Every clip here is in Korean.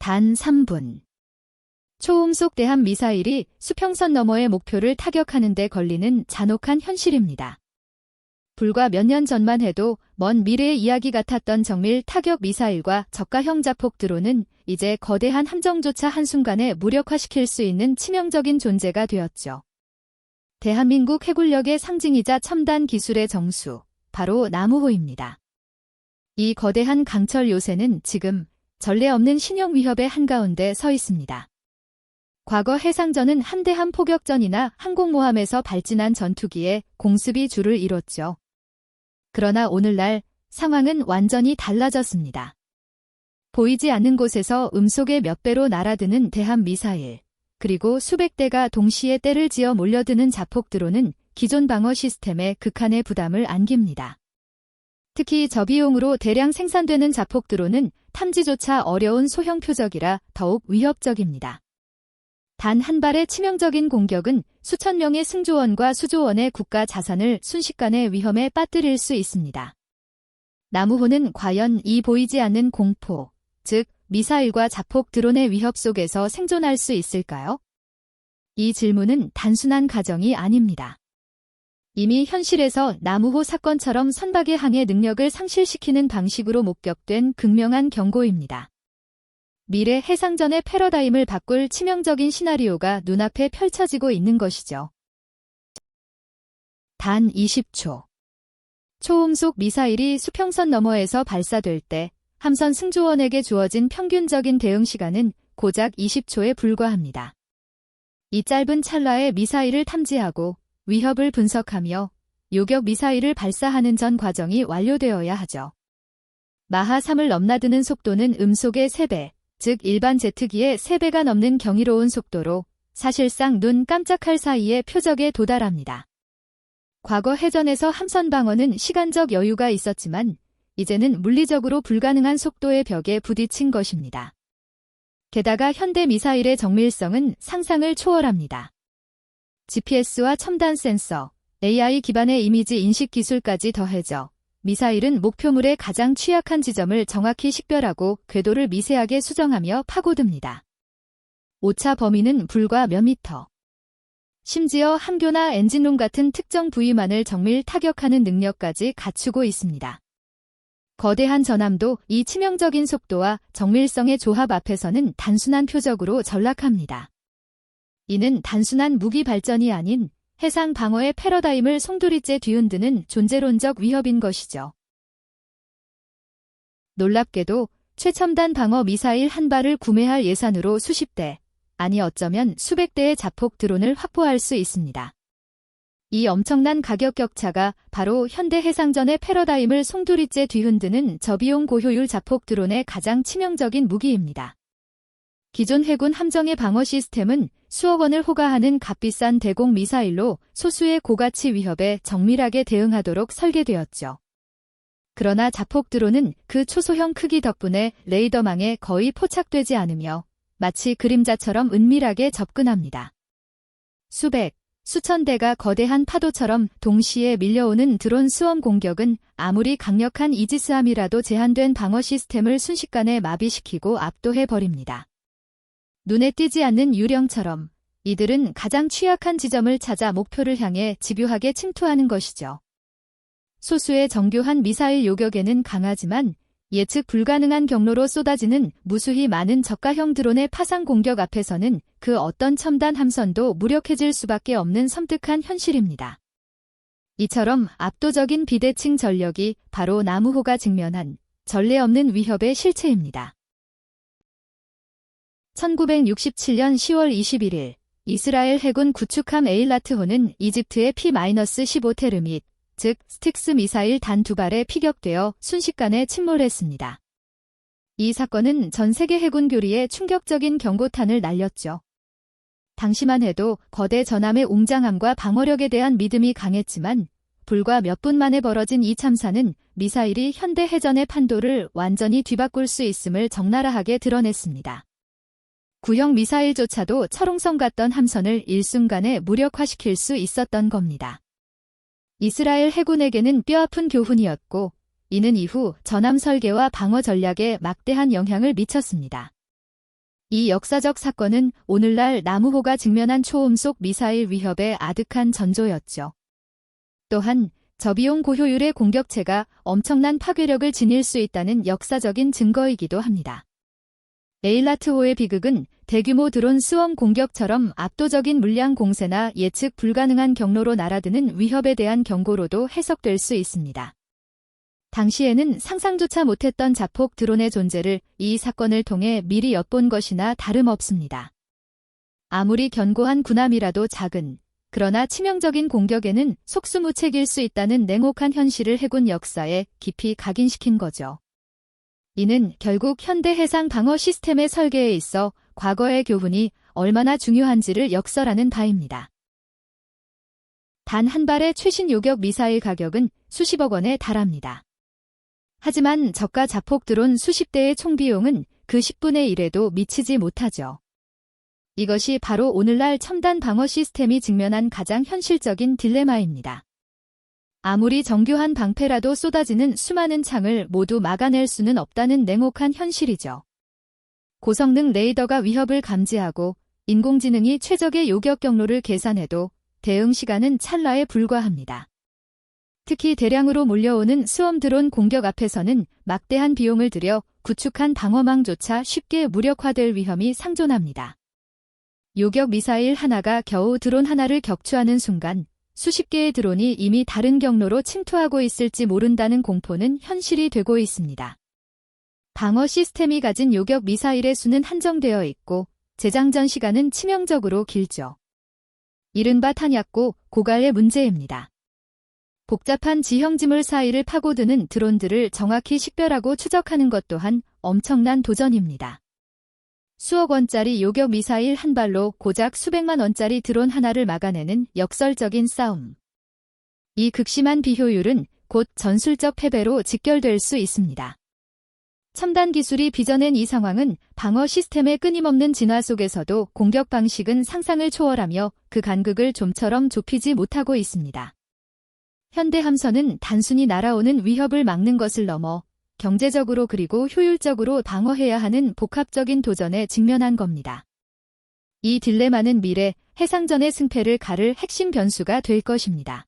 단 3분. 초음속 대함 미사일이 수평선 너머의 목표를 타격하는 데 걸리는 잔혹한 현실입니다. 불과 몇 년 전만 해도 먼 미래의 이야기 같았던 정밀 타격 미사일과 저가형 자폭 드론은 이제 거대한 함정조차 한순간에 무력화시킬 수 있는 치명적인 존재가 되었죠. 대한민국 해군력의 상징이자 첨단 기술의 정수, 바로 남우호입니다. 이 거대한 강철 요새는 지금 전례 없는 신형 위협의 한가운데 서 있습니다. 과거 해상전은 함대함 포격전이나 항공모함에서 발진한 전투기에 공습이 주를 이뤘죠. 그러나 오늘날 상황은 완전히 달라졌습니다. 보이지 않는 곳에서 음속의 몇 배로 날아드는 대함 미사일, 그리고 수백 대가 동시에 때를 지어 몰려드는 자폭 드론은 기존 방어 시스템에 극한의 부담을 안깁니다. 특히 저비용으로 대량 생산되는 자폭 드론은 탐지조차 어려운 소형 표적이라 더욱 위협적입니다. 단 한 발의 치명적인 공격은 수천 명의 승조원과 수조원의 국가 자산을 순식간에 위험에 빠뜨릴 수 있습니다. 남우호는 과연 이 보이지 않는 공포, 즉 미사일과 자폭 드론의 위협 속에서 생존할 수 있을까요? 이 질문은 단순한 가정이 아닙니다. 이미 현실에서 남우호 사건처럼 선박의 항해 능력을 상실시키는 방식으로 목격된 극명한 경고입니다. 미래 해상전의 패러다임을 바꿀 치명적인 시나리오가 눈앞에 펼쳐지고 있는 것이죠. 단 20초. 초음속 미사일이 수평선 너머에서 발사될 때 함선 승조원에게 주어진 평균적인 대응 시간은 고작 20초에 불과합니다. 이 짧은 찰나에 미사일을 탐지하고 위협을 분석하며 요격 미사일을 발사하는 전 과정이 완료되어야 하죠. 마하 3을 넘나드는 속도는 음속의 3배, 즉 일반 제트기의 3배가 넘는 경이로운 속도로 사실상 눈 깜짝할 사이에 표적에 도달합니다. 과거 해전에서 함선 방어는 시간적 여유가 있었지만 이제는 물리적으로 불가능한 속도의 벽에 부딪힌 것입니다. 게다가 현대 미사일의 정밀성은 상상을 초월합니다. GPS와 첨단 센서, AI 기반의 이미지 인식 기술까지 더해져 미사일은 목표물의 가장 취약한 지점을 정확히 식별하고 궤도를 미세하게 수정하며 파고듭니다. 오차 범위는 불과 몇 미터. 심지어 함교나 엔진룸 같은 특정 부위만을 정밀 타격하는 능력까지 갖추고 있습니다. 거대한 전함도 이 치명적인 속도와 정밀성의 조합 앞에서는 단순한 표적으로 전락합니다. 이는 단순한 무기 발전이 아닌 해상 방어의 패러다임을 송두리째 뒤흔드는 존재론적 위협인 것이죠. 놀랍게도 최첨단 방어 미사일 한 발을 구매할 예산으로 수십 대, 아니 어쩌면 수백 대의 자폭 드론을 확보할 수 있습니다. 이 엄청난 가격 격차가 바로 현대 해상전의 패러다임을 송두리째 뒤흔드는 저비용 고효율 자폭 드론의 가장 치명적인 무기입니다. 기존 해군 함정의 방어 시스템은 수억 원을 호가하는 값비싼 대공 미사일로 소수의 고가치 위협에 정밀하게 대응하도록 설계되었죠. 그러나 자폭 드론은 그 초소형 크기 덕분에 레이더망에 거의 포착되지 않으며 마치 그림자처럼 은밀하게 접근합니다. 수백, 수천 대가 거대한 파도처럼 동시에 밀려오는 드론 수험 공격은 아무리 강력한 이지스함이라도 제한된 방어 시스템을 순식간에 마비시키고 압도해버립니다. 눈에 띄지 않는 유령처럼 이들은 가장 취약한 지점을 찾아 목표를 향해 집요하게 침투하는 것이죠. 소수의 정교한 미사일 요격에는 강하지만 예측 불가능한 경로로 쏟아지는 무수히 많은 저가형 드론의 파상 공격 앞에서는 그 어떤 첨단 함선도 무력해질 수밖에 없는 섬뜩한 현실입니다. 이처럼 압도적인 비대칭 전력이 바로 남우호가 직면한 전례 없는 위협의 실체입니다. 1967년 10월 21일 이스라엘 해군 구축함 에일라트호는 이집트의 P-15 테르밋, 즉 스틱스 미사일 단 2발에 피격되어 순식간에 침몰했습니다. 이 사건은 전 세계 해군 교리에 충격적인 경고탄을 날렸죠. 당시만 해도 거대 전함의 웅장함과 방어력에 대한 믿음이 강했지만 불과 몇 분 만에 벌어진 이 참사는 미사일이 현대 해전의 판도를 완전히 뒤바꿀 수 있음을 적나라하게 드러냈습니다. 구형 미사일조차도 철옹성 같던 함선을 일순간에 무력화시킬 수 있었던 겁니다. 이스라엘 해군에게는 뼈아픈 교훈이었고 이는 이후 전함 설계와 방어 전략에 막대한 영향을 미쳤습니다. 이 역사적 사건은 오늘날 남우호가 직면한 초음속 미사일 위협의 아득한 전조였죠. 또한 저비용 고효율의 공격체가 엄청난 파괴력을 지닐 수 있다는 역사적인 증거이기도 합니다. 에일라트호의 비극은 대규모 드론 수험 공격처럼 압도적인 물량 공세나 예측 불가능한 경로로 날아드는 위협에 대한 경고로도 해석될 수 있습니다. 당시에는 상상조차 못했던 자폭 드론의 존재를 이 사건을 통해 미리 엿본 것이나 다름없습니다. 아무리 견고한 군함이라도 작은, 그러나 치명적인 공격에는 속수무책일 수 있다는 냉혹한 현실을 해군 역사에 깊이 각인시킨 거죠. 이는 결국 현대 해상 방어 시스템의 설계에 있어 과거의 교훈이 얼마나 중요한지를 역설하는 바입니다. 단 한 발의 최신 요격 미사일 가격은 수십억 원에 달합니다. 하지만 저가 자폭 드론 수십 대의 총비용은 그 10분의 1에도 미치지 못하죠. 이것이 바로 오늘날 첨단 방어 시스템이 직면한 가장 현실적인 딜레마입니다. 아무리 정교한 방패라도 쏟아지는 수많은 창을 모두 막아낼 수는 없다는 냉혹한 현실이죠. 고성능 레이더가 위협을 감지하고 인공지능이 최적의 요격 경로를 계산해도 대응 시간은 찰나에 불과합니다. 특히 대량으로 몰려오는 수험 드론 공격 앞에서는 막대한 비용을 들여 구축한 방어망조차 쉽게 무력화될 위험이 상존합니다. 요격 미사일 하나가 겨우 드론 하나를 격추하는 순간 수십 개의 드론이 이미 다른 경로로 침투하고 있을지 모른다는 공포는 현실이 되고 있습니다. 방어 시스템이 가진 요격 미사일의 수는 한정되어 있고 재장전 시간은 치명적으로 길죠. 이른바 탄약고 고갈의 문제입니다. 복잡한 지형지물 사이를 파고드는 드론들을 정확히 식별하고 추적하는 것 또한 엄청난 도전입니다. 수억 원짜리 요격 미사일 한 발로 고작 수백만 원짜리 드론 하나를 막아내는 역설적인 싸움. 이 극심한 비효율은 곧 전술적 패배로 직결될 수 있습니다. 첨단 기술이 빚어낸 이 상황은 방어 시스템의 끊임없는 진화 속에서도 공격 방식은 상상을 초월하며 그 간극을 좀처럼 좁히지 못하고 있습니다. 현대 함선은 단순히 날아오는 위협을 막는 것을 넘어 경제적으로 그리고 효율적으로 방어해야 하는 복합적인 도전에 직면한 겁니다. 이 딜레마는 미래 해상전의 승패를 가를 핵심 변수가 될 것입니다.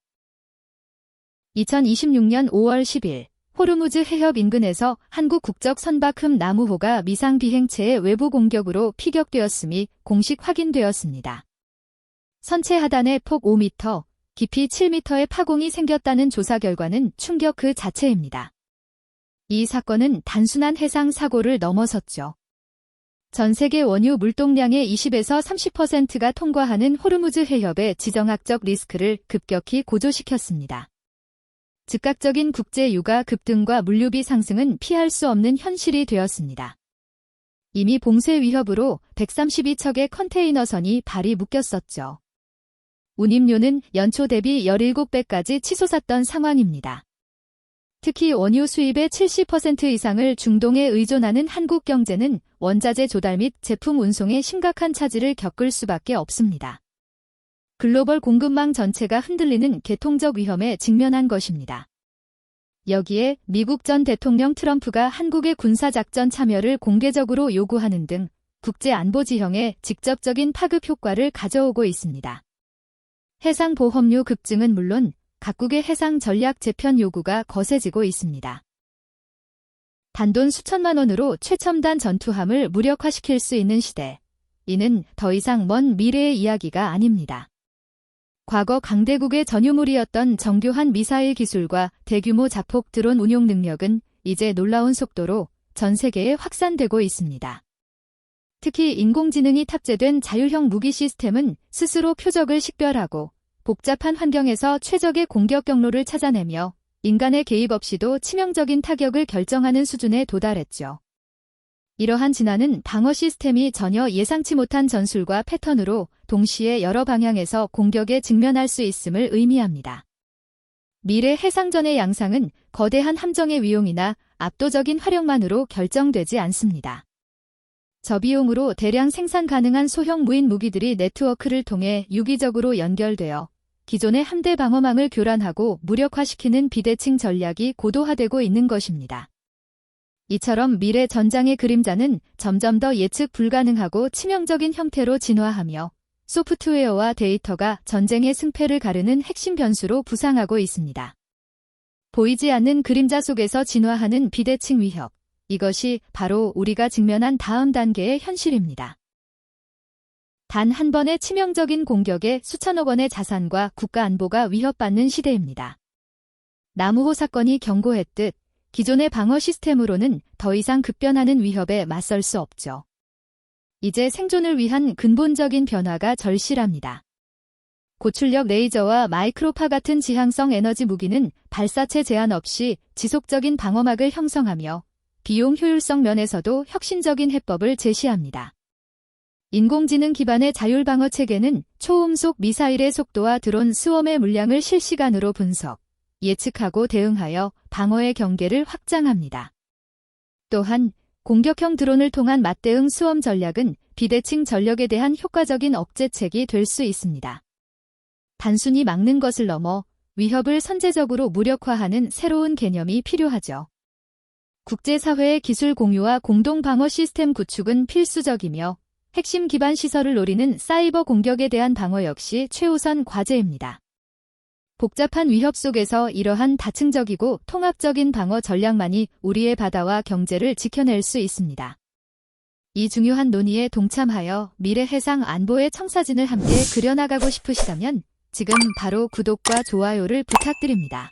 2026년 5월 10일 호르무즈 해협 인근에서 한국 국적 선박흠 남우호가 미상 비행체의 외부 공격으로 피격되었음이 공식 확인되었습니다. 선체 하단에 폭 5m, 깊이 7m의 파공이 생겼다는 조사 결과는 충격 그 자체입니다. 이 사건은 단순한 해상 사고를 넘어섰죠. 전 세계 원유 물동량의 20에서 30%가 통과하는 호르무즈 해협의 지정학적 리스크를 급격히 고조시켰습니다. 즉각적인 국제 유가 급등과 물류비 상승은 피할 수 없는 현실이 되었습니다. 이미 봉쇄 위협으로 132척의 컨테이너선이 발이 묶였었죠. 운임료는 연초 대비 17배까지 치솟았던 상황입니다. 특히 원유 수입의 70% 이상을 중동에 의존하는 한국 경제는 원자재 조달 및 제품 운송에 심각한 차질을 겪을 수밖에 없습니다. 글로벌 공급망 전체가 흔들리는 개통적 위험에 직면한 것입니다. 여기에 미국 전 대통령 트럼프가 한국의 군사작전 참여를 공개적으로 요구하는 등 국제안보 지형에 직접적인 파급 효과를 가져오고 있습니다. 해상보험료 급증은 물론 각국의 해상 전략 재편 요구가 거세지고 있습니다. 단돈 수천만 원으로 최첨단 전투함을 무력화시킬 수 있는 시대. 이는 더 이상 먼 미래의 이야기가 아닙니다. 과거 강대국의 전유물이었던 정교한 미사일 기술과 대규모 자폭 드론 운용 능력은 이제 놀라운 속도로 전 세계에 확산되고 있습니다. 특히 인공지능이 탑재된 자율형 무기 시스템은 스스로 표적을 식별하고 복잡한 환경에서 최적의 공격 경로를 찾아내며 인간의 개입 없이도 치명적인 타격을 결정하는 수준에 도달했죠. 이러한 진화는 방어 시스템이 전혀 예상치 못한 전술과 패턴으로 동시에 여러 방향에서 공격에 직면할 수 있음을 의미합니다. 미래 해상전의 양상은 거대한 함정의 위용이나 압도적인 화력만으로 결정되지 않습니다. 저비용으로 대량 생산 가능한 소형 무인 무기들이 네트워크를 통해 유기적으로 연결되어 기존의 함대 방어망을 교란하고 무력화시키는 비대칭 전략이 고도화되고 있는 것입니다. 이처럼 미래 전장의 그림자는 점점 더 예측 불가능하고 치명적인 형태로 진화하며 소프트웨어와 데이터가 전쟁의 승패를 가르는 핵심 변수로 부상하고 있습니다. 보이지 않는 그림자 속에서 진화하는 비대칭 위협. 이것이 바로 우리가 직면한 다음 단계의 현실입니다. 단 한 번의 치명적인 공격에 수천억 원의 자산과 국가 안보가 위협받는 시대입니다. 나무호 사건이 경고했듯 기존의 방어 시스템으로는 더 이상 급변하는 위협에 맞설 수 없죠. 이제 생존을 위한 근본적인 변화가 절실합니다. 고출력 레이저와 마이크로파 같은 지향성 에너지 무기는 발사체 제한 없이 지속적인 방어막을 형성하며 비용 효율성 면에서도 혁신적인 해법을 제시합니다. 인공지능 기반의 자율방어 체계는 초음속 미사일의 속도와 드론 스웜의 물량을 실시간으로 분석, 예측하고 대응하여 방어의 경계를 확장합니다. 또한 공격형 드론을 통한 맞대응 스웜 전략은 비대칭 전력에 대한 효과적인 억제책이 될 수 있습니다. 단순히 막는 것을 넘어 위협을 선제적으로 무력화하는 새로운 개념이 필요하죠. 국제사회의 기술 공유와 공동 방어 시스템 구축은 필수적이며 핵심 기반 시설을 노리는 사이버 공격에 대한 방어 역시 최우선 과제입니다. 복잡한 위협 속에서 이러한 다층적이고 통합적인 방어 전략만이 우리의 바다와 경제를 지켜낼 수 있습니다. 이 중요한 논의에 동참하여 미래 해상 안보의 청사진을 함께 그려나가고 싶으시다면 지금 바로 구독과 좋아요를 부탁드립니다.